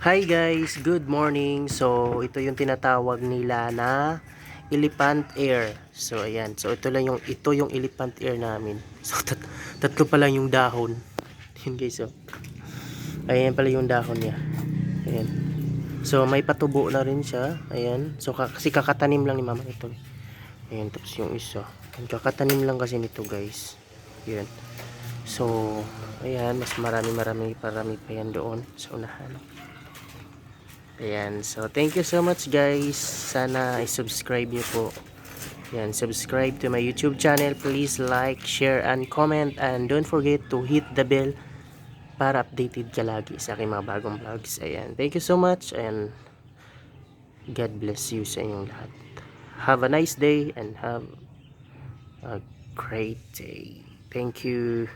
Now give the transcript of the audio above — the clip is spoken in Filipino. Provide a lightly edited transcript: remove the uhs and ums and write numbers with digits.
Hi guys, good morning. So ito yung tinatawag nila na elephant ear. So ayan, so ito yung elephant ear namin. So tatlo pa lang yung dahon. Yun guys, so ayan pala yung dahon niya. Ayan. So may patubo na rin siya. Ayan. So kasi kakatanim lang ni mama ito. Ayan, tapos yung isa. Kakatanim lang kasi nito guys. Ayan. So ayan, mas marami pa yan doon sa unahan. Ayan, so thank you so much guys. Sana i-subscribe niyo po. Ayan, subscribe to my YouTube channel. Please like, share, and comment. And don't forget to hit the bell para updated ka lagi sa aking mga bagong vlogs. Ayan, thank you so much and God bless you sa inyong lahat. Have a nice day and have a great day. Thank you.